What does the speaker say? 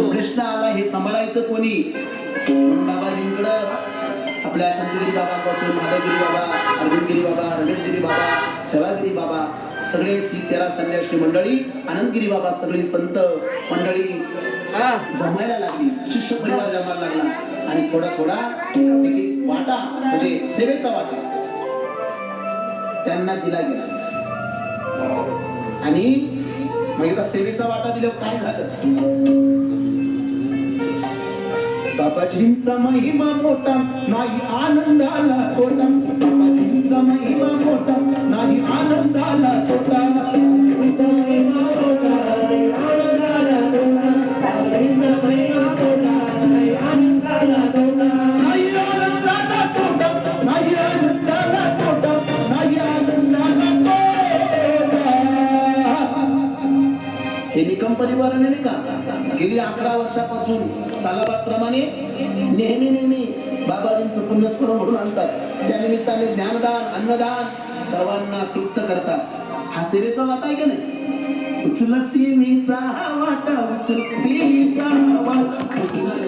प्रश्न आला हे सांभाळायचं कोणी? बाबाजींकडं आपल्या शांतिगिरी बाबापासून माधवगिरी बाबा, अर्जुनगिरी बाबा, रमेशगिरी बाबा, सेवागिरी बाबा सगळेच ही 13 संन्यासी मंडळी, आनंदगिरी बाबा सगळी संत मंडळी जमायला लागली, शिष्य परिवार जमायला लागला आणि थोडा थोडा एक वाटा म्हणजे सेवेचा वाटा त्यांना दिला गेला. आणि मग एकदा सेवेचा वाटा दिल्यावर काय झालं? बाबाजींचा महिमा मोठा नाही आनंदाला तोटा, बाबाजींचा महिमा मोठा नाही आनंदाला तोटा, बाबाजींचा महिमा मोठा नाही आनंदाला तोटा, बाबाजींचा महिमा मोठा नाही आनंदाला तोटा, नाही आनंदाला तोटा, नाही आनंदाला तोटा, नाही आनंदाला तोटा. हे निकम परिवाराने नाही का गेली 11 वर्षापासून सालाबादप्रमाणे नेहमी बाबाजींचं पुण्यस्मरण म्हणून आणतात. त्या निमित्ताने ज्ञानदान, अन्नदान सर्वांना तृप्त करतात. हा सेवेचा वाटा आहे का नाही? उचल सेवेचा वाटा, उचल सेवेचा वाटा, उचल